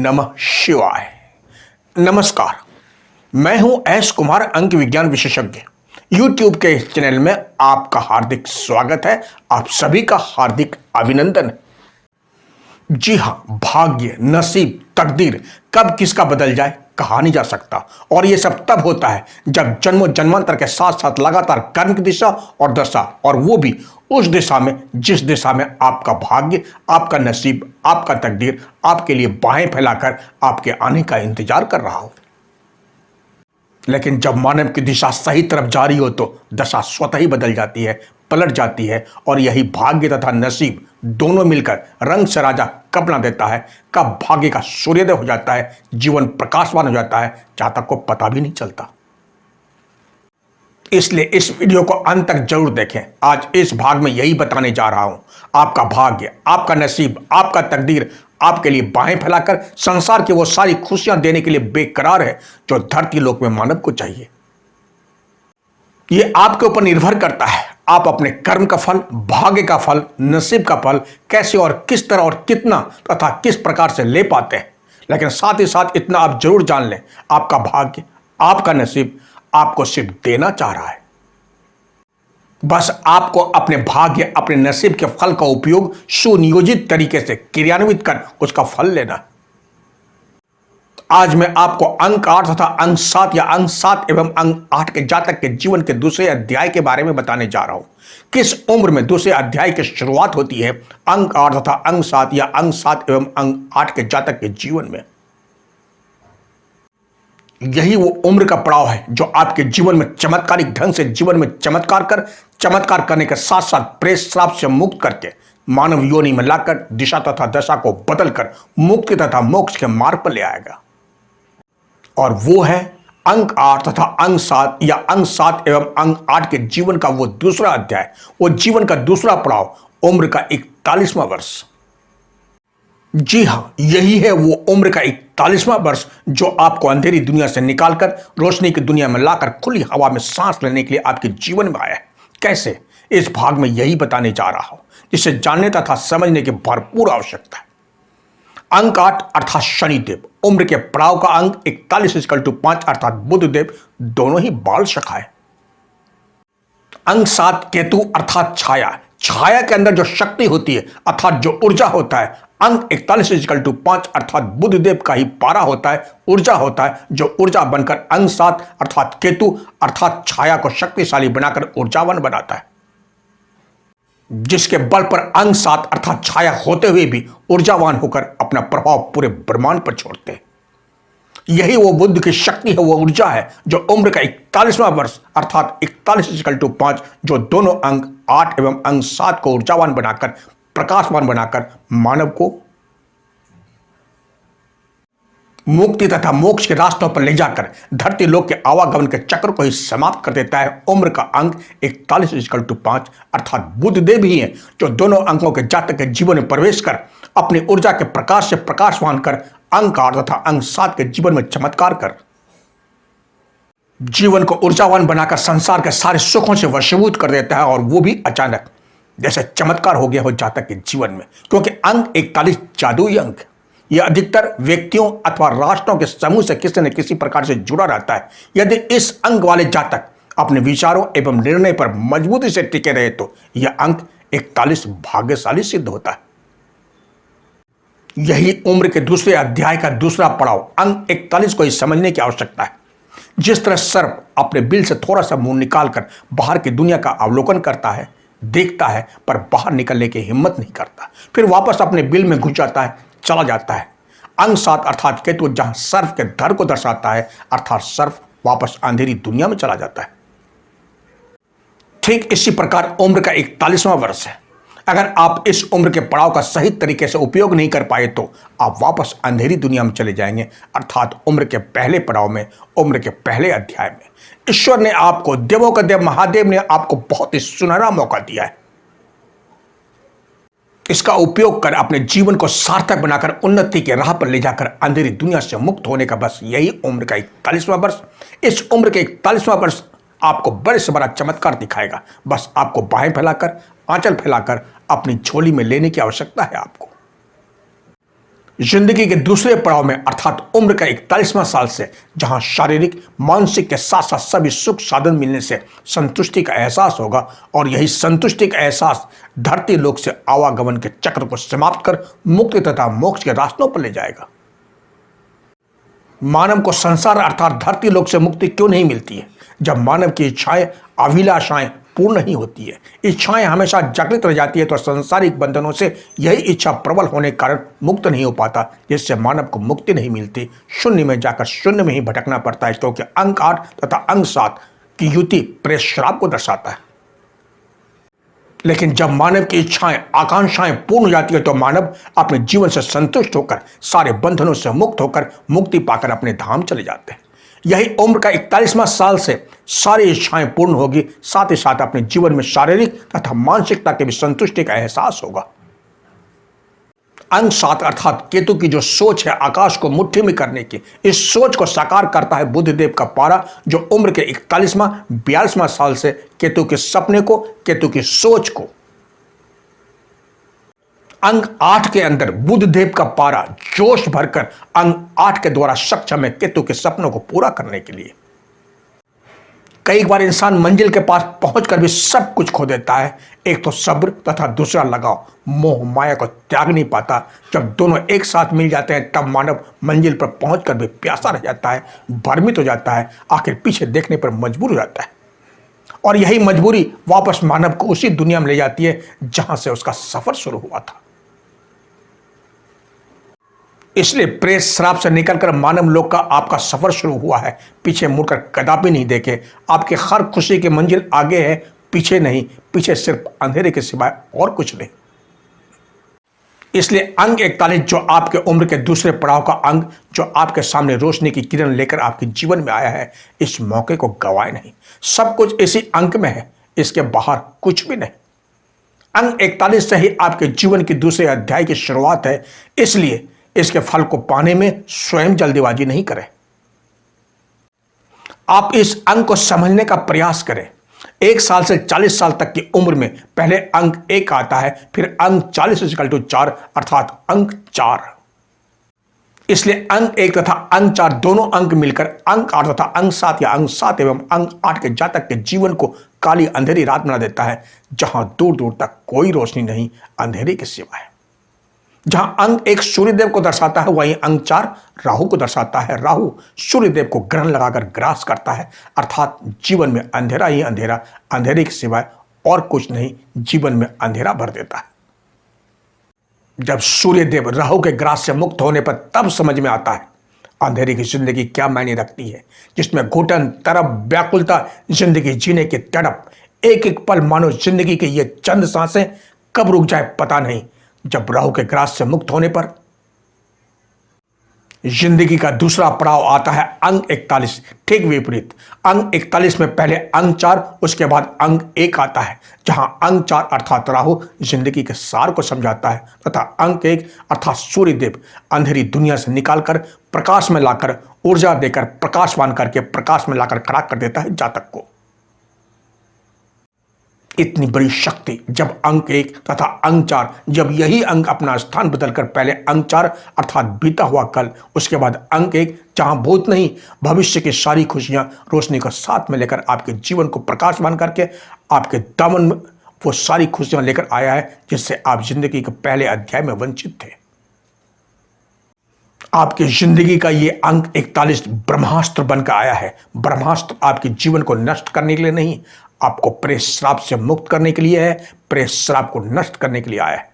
नमः शिवाय। नमस्कार, मैं हूं एस कुमार, अंक विज्ञान विशेषज्ञ। YouTube के इस चैनल में आपका हार्दिक स्वागत है। आप सभी का हार्दिक अभिनंदन है। जी हां, भाग्य, नसीब, तकदीर कब किसका बदल जाए कहा नहीं जा सकता, और ये सब तब होता है जब जन्मों जन्मांतर के साथ साथ लगातार कर्म की दिशा और दशा, और वो भी उस दिशा में जिस दिशा में आपका भाग्य, आपका नसीब, आपका तकदीर आपके लिए बाहें फैलाकर आपके आने का इंतजार कर रहा हो। लेकिन जब मानव की दिशा सही तरफ जारी हो तो दशा स्वतः ही बदल जाती है, पलट जाती है, और यही भाग्य तथा नसीब दोनों मिलकर रंग सराजा कब बना देता है, कब भाग्य का सूर्योदय हो जाता है, जीवन प्रकाशवान हो जाता है, जातक को पता भी नहीं चलता। इसलिए इस वीडियो को अंत तक जरूर देखें। आज इस भाग में यही बताने जा रहा हूं। आपका भाग्य, आपका नसीब, आपका तकदीर आपके लिए बाहें फैलाकर संसार की वो सारी खुशियां देने के लिए बेकरार है जो धरती लोक में मानव को चाहिए। ये आपके ऊपर निर्भर करता है। आप अपने कर्म का फल, भाग्य का फल, नसीब का फल कैसे और किस तरह और कितना तथा किस प्रकार से ले पाते हैं। लेकिन साथ ही साथ इतना आप जरूर जान लें, आपका भाग्य, आपका नसीब आपको सिर्फ देना चाह रहा है। बस आपको अपने भाग्य, अपने नसीब के फल का उपयोग सुनियोजित तरीके से क्रियान्वित कर उसका फल लेना। आज मैं आपको अंक 8 तथा अंक 7 या अंक 7 एवं अंक 8 के जातक के जीवन के दूसरे अध्याय के बारे में बताने जा रहा हूं। किस उम्र में दूसरे अध्याय की शुरुआत होती है अंक 8 तथा अंक 7 या अंक 7 एवं अंक 8 के जातक के जीवन में। यही वो उम्र का पड़ाव है जो आपके जीवन में चमत्कारिक ढंग से जीवन में चमत्कार करने के साथ साथ प्रेत श्राप से मुक्त करके मानव योनि में लाकर दिशा तथा दशा को बदलकर मुक्ति तथा मोक्ष के मार्ग पर ले आएगा। और वो है अंक 8 तथा अंक 7 या अंक 7 एवं अंक 8 के जीवन का वो दूसरा अध्याय, वो जीवन का दूसरा पड़ाव, उम्र का 41वां वर्ष। जी हां, यही है वो उम्र का 41वां वर्ष जो आपको अंधेरी दुनिया से निकालकर रोशनी की दुनिया में लाकर खुली हवा में सांस लेने के लिए आपके जीवन में आया है। कैसे, इस भाग में यही बताने जा रहा हूं, जिसे जानने तथा समझने की भरपूर आवश्यकता है। अंक 8 अर्थात शनिदेव, उम्र के पड़ाव का अंक 41=5 अर्थात बुधदेव, दोनों ही बाल शाखा है। अंक 7 केतु अर्थात छाया, छाया के अंदर जो शक्ति होती है अर्थात जो ऊर्जा होता है, अंक 41=5 अर्थात बुधदेव का ही पारा होता है, ऊर्जा होता है, जो ऊर्जा बनकर अंक 7 अर्थात केतु अर्थात छाया को शक्तिशाली बनाकर ऊर्जावान बनाता है, जिसके बल पर अंक 7 अर्थात छाया होते हुए भी ऊर्जावान होकर अपना प्रभाव पूरे ब्रह्मांड पर छोड़ते हैं। यही वो बुद्ध की शक्ति है, वो ऊर्जा है जो उम्र का 41वां वर्ष अर्थात 41=5 जो दोनों अंक 8 एवं अंक 7 को ऊर्जावान बनाकर, प्रकाशवान बनाकर मानव को मुक्ति तथा मोक्ष के रास्तों पर ले जाकर धरती लोक के आवागमन के चक्र को ही समाप्त कर देता है। उम्र का अंक 41=5 अर्थात बुधदेव ही है जो दोनों अंकों के जातक के जीवन में प्रवेश कर अपनी ऊर्जा के प्रकाश से प्रकाशवान कर अंक 8 तथा अंक 7 के जीवन में चमत्कार कर जीवन को ऊर्जावान बनाकर संसार के सारे सुखों से वशीभूत कर देता है, और वो भी अचानक, जैसे चमत्कार हो गया हो जातक के जीवन में। क्योंकि अंक 41 जादुई अंक, यह अधिकतर व्यक्तियों अथवा राष्ट्रों के समूह से किसी न किसी प्रकार से जुड़ा रहता है। यदि इस अंक वाले जातक अपने विचारों एवं निर्णय पर मजबूती से टिके रहे तो यह अंक 41 भाग्यशाली सिद्ध होता है। यही उम्र के दूसरे अध्याय का दूसरा पड़ाव अंक 41 को ही समझने की आवश्यकता है। जिस तरह सर्प अपने बिल से थोड़ा सा मुंह निकालकर बाहर की दुनिया का अवलोकन करता है, देखता है, पर बाहर निकलने की हिम्मत नहीं करता, फिर वापस अपने बिल में घुस जाता है, चला जाता है। अंक 7 अर्थात केतु जहां सर्प के धर को दर्शाता है, अर्थात सर्प वापस अंधेरी दुनिया में चला जाता है। ठीक इसी प्रकार उम्र का 41वां वर्ष है। अगर आप इस उम्र के पड़ाव का सही तरीके से उपयोग नहीं कर पाए तो आप वापस अंधेरी दुनिया में चले जाएंगे, अर्थात उम्र के पहले पड़ाव में, उम्र के पहले अध्याय में। ईश्वर ने आपको, देवों का देव महादेव ने आपको बहुत ही सुनहरा मौका दिया है। इसका उपयोग कर अपने जीवन को सार्थक बनाकर उन्नति के राह पर ले जाकर अंधेरी दुनिया से मुक्त होने का बस यही उम्र का 41वां वर्ष। इस उम्र के 41वां वर्ष आपको बड़े से बड़ा चमत्कार दिखाएगा। बस आपको बाहें फैलाकर, आंचल फैलाकर अपनी झोली में लेने की आवश्यकता है आपको। जिंदगी के दूसरे पड़ाव में अर्थात उम्र का 41वां साल से जहां शारीरिक मानसिक के साथ साथ सभी सुख साधन मिलने से संतुष्टि का एहसास होगा और यही संतुष्टि का एहसास धरती लोक से आवागमन के चक्र को समाप्त कर मुक्ति तथा मोक्ष के रास्तों पर ले जाएगा। मानव को संसार अर्थात धरती लोक से मुक्ति क्यों नहीं मिलती है? जब मानव की इच्छाएं अभिलाषाएं पूर्ण नहीं होती है, इच्छाएं हमेशा जागृत रह जाती है, तो सांसारिक बंधनों से यही इच्छा प्रबल होने के कारण मुक्त नहीं हो पाता, जिससे मानव को मुक्ति नहीं मिलती। शून्य में जाकर शून्य में ही भटकना पड़ता है, क्योंकि अंक 8 तथा अंक 7 की युति प्रेत श्राप को दर्शाता है। लेकिन जब मानव की इच्छाएं आकांक्षाएं पूर्ण हो जाती है, तो मानव अपने जीवन से संतुष्ट होकर सारे बंधनों से मुक्त होकर मुक्ति पाकर अपने धाम चले जाते हैं। यही उम्र का 41वां साल से सारी इच्छाएं पूर्ण होगी, साथ ही साथ अपने जीवन में शारीरिक तथा मानसिकता के भी संतुष्टि का एहसास होगा। अंक 7 अर्थात केतु की जो सोच है आकाश को मुट्ठी में करने की, इस सोच को साकार करता है बुद्धदेव का पारा, जो उम्र के 41वां 42वां साल से केतु के सपने को, केतु की सोच को अंक 8 के अंदर बुद्धदेव का पारा जोश भरकर अंक 8 के द्वारा सक्षम है केतु के सपनों को पूरा करने के लिए। कई बार इंसान मंजिल के पास पहुंचकर भी सब कुछ खो देता है, एक तो सब्र तथा दूसरा लगाव, मोह माया को त्याग नहीं पाता। जब दोनों एक साथ मिल जाते हैं तब मानव मंजिल पर पहुंचकर भी प्यासा रह जाता है, भ्रमित हो जाता है, आखिर पीछे देखने पर मजबूर हो जाता है, और यही मजबूरी वापस मानव को उसी दुनिया में ले जाती है जहां से उसका सफर शुरू हुआ था। इसलिए प्रेत श्राप से निकलकर मानव लोक का आपका सफर शुरू हुआ है। पीछे मुड़कर कदापि नहीं देखे, आपके हर खुशी की मंजिल आगे है, पीछे नहीं। पीछे सिर्फ अंधेरे के सिवाय और कुछ नहीं। इसलिए अंक 41 जो आपके उम्र के दूसरे पड़ाव का अंक, जो आपके सामने रोशनी की किरण लेकर आपके जीवन में आया है, इस मौके को गवाए नहीं। सब कुछ इसी अंक में है, इसके बाहर कुछ भी नहीं। अंक 41 से ही आपके जीवन की दूसरे अध्याय की शुरुआत है, इसलिए इसके फल को पाने में स्वयं जल्दीबाजी नहीं करें। आप इस अंक को समझने का प्रयास करें। 1 साल से 40 साल तक की उम्र में पहले अंक 1 आता है, फिर अंक 40=4 अर्थात अंक 4। इसलिए अंक 1 तथा अंक 4 दोनों अंक मिलकर अंक 8 तथा अंक 7 या अंक 7 एवं अंक 8 के जातक के जीवन को काली अंधेरी रात बना देता है, जहां दूर दूर तक कोई रोशनी नहीं, अंधेरे के सिवाय। जहां अंक 1 सूर्यदेव को दर्शाता है, वहीं अंक 4 राहु को दर्शाता है। राहु सूर्यदेव को ग्रहण लगाकर ग्रास करता है, अर्थात जीवन में अंधेरा ही अंधेरा, अंधेरे के सिवाय और कुछ नहीं, जीवन में अंधेरा भर देता है। जब सूर्यदेव राहु के ग्रास से मुक्त होने पर तब समझ में आता है अंधेरे की जिंदगी क्या मायने रखती है, जिसमें घुटन, तरफ, व्याकुलता, जिंदगी जीने की तड़प, एक एक पल मानो जिंदगी के ये चंद सांसें कब रुक जाए पता नहीं। जब राहु के ग्रास से मुक्त होने पर जिंदगी का दूसरा पड़ाव आता है अंक 41, ठीक विपरीत। अंक 41 में पहले अंक 4, उसके बाद अंक 1 आता है, जहां अंक 4 अर्थात राहु जिंदगी के सार को समझाता है, तथा अंक 1 अर्थात सूर्यदेव अंधेरी दुनिया से निकालकर प्रकाश में लाकर, ऊर्जा देकर, प्रकाशवान करके प्रकाश में लाकर खड़ा कर देता है जातक को। इतनी बड़ी शक्ति जब अंक 1 तथा अंक 4, जब यही अंक अपना स्थान बदलकर पहले अंक 4 अर्थात बीता हुआ कल, उसके बाद अंक 1 जहां भूत नहीं भविष्य की सारी खुशियां रोशनी को साथ में लेकर आपके जीवन को प्रकाशमान करके आपके दामन में वो सारी खुशियां लेकर आया है जिससे आप जिंदगी के पहले अध्याय में वंचित थे। आपकी जिंदगी का ये अंक 41 ब्रह्मास्त्र बनकर आया है। ब्रह्मास्त्र आपके जीवन को नष्ट करने के लिए नहीं, आपको प्रेत श्राप से मुक्त करने के लिए है, प्रेत श्राप को नष्ट करने के लिए आया है।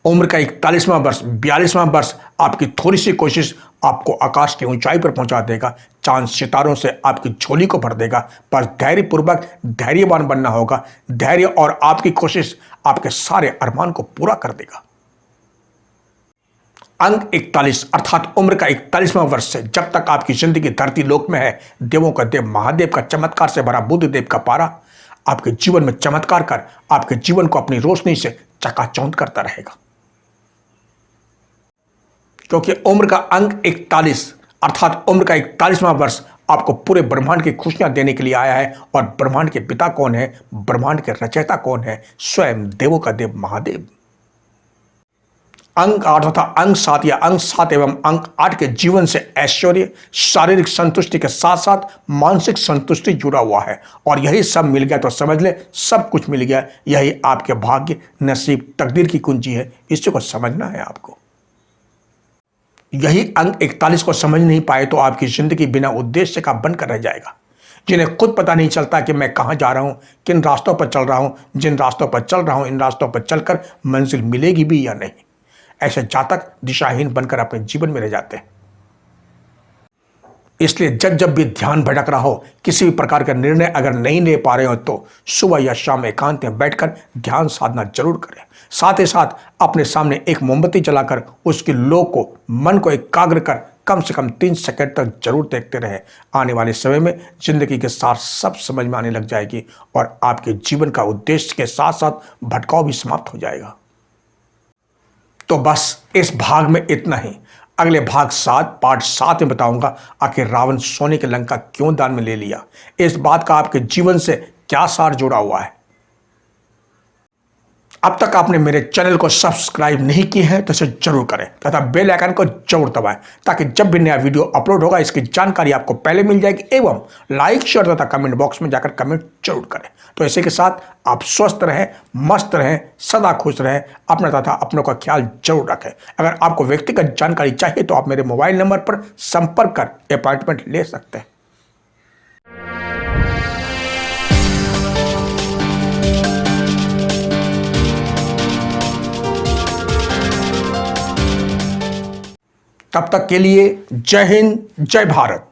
उम्र का 41वां वर्ष, 42वां वर्ष, आपकी थोड़ी सी कोशिश आपको आकाश की ऊंचाई पर पहुंचा देगा, चांद सितारों से आपकी झोली को भर देगा। पर धैर्यपूर्वक धैर्यवान बनना होगा। धैर्य और आपकी कोशिश आपके सारे अरमान को पूरा कर देगा। अंक 41 अर्थात उम्र का 41वां वर्ष से जब तक आपकी जिंदगी धरती लोक में है, देवों का देव महादेव का चमत्कार से भरा बुद्धदेव का पारा आपके जीवन में चमत्कार कर आपके जीवन को अपनी रोशनी से चकाचौंध करता रहेगा। क्योंकि उम्र का अंक 41 अर्थात उम्र का 41वां वर्ष आपको पूरे ब्रह्मांड की खुशियां देने के लिए आया है। और ब्रह्मांड के पिता कौन है, ब्रह्मांड के रचयिता कौन है? स्वयं देवों का देव महादेव। अंक 8 तथा अंक 7 या अंक 7 एवं अंक 8 के जीवन से ऐश्वर्य, शारीरिक संतुष्टि के साथ साथ मानसिक संतुष्टि जुड़ा हुआ है। और यही सब मिल गया तो समझ ले सब कुछ मिल गया। यही आपके भाग्य, नसीब, तकदीर की कुंजी है। इसी को समझना है आपको। यही अंक 41 को समझ नहीं पाए तो आपकी जिंदगी बिना उद्देश्य का बनकर रह जाएगा। जिन्हें खुद पता नहीं चलता कि मैं कहां जा रहा हूं, किन रास्तों पर चल रहा हूं, जिन रास्तों पर चल रहा हूं इन रास्तों पर चलकर मंजिल मिलेगी भी या नहीं, ऐसे जातक दिशाहीन बनकर अपने जीवन में रह जाते हैं। इसलिए जब जब भी ध्यान भटक रहा हो, किसी भी प्रकार का निर्णय अगर नहीं ले पा रहे हो तो सुबह या शाम एकांत में बैठकर ध्यान साधना जरूर करें। साथ ही साथ अपने सामने एक मोमबत्ती जलाकर उसकी लो को, मन को एकाग्र कर कम से कम 3 सेकंड तक जरूर देखते रहे। आने वाले समय में जिंदगी के सार सब समझ में आने लग जाएगी और आपके जीवन का उद्देश्य के साथ साथ भटकाव भी समाप्त हो जाएगा। तो बस इस भाग में इतना ही। अगले भाग 7 पार्ट 7 में बताऊंगा आखिर रावण सोने की लंका क्यों दान में ले लिया। इस बात का आपके जीवन से क्या सार जुड़ा हुआ है। अब तक आपने मेरे चैनल को सब्सक्राइब नहीं किया है तो इसे जरूर करें तथा बेल आइकन को जरूर दबाएं ताकि जब भी नया वीडियो अपलोड होगा इसकी जानकारी आपको पहले मिल जाएगी। एवं लाइक, शेयर तथा कमेंट बॉक्स में जाकर कमेंट जरूर करें। तो इसी के साथ आप स्वस्थ रहें, मस्त रहें, सदा खुश रहें, अपना तथा अपनों का ख्याल जरूर रखें। अगर आपको व्यक्तिगत जानकारी चाहिए तो आप मेरे मोबाइल नंबर पर संपर्क कर अपॉइंटमेंट ले सकते हैं। तब तक के लिए जय हिंद, जय भारत।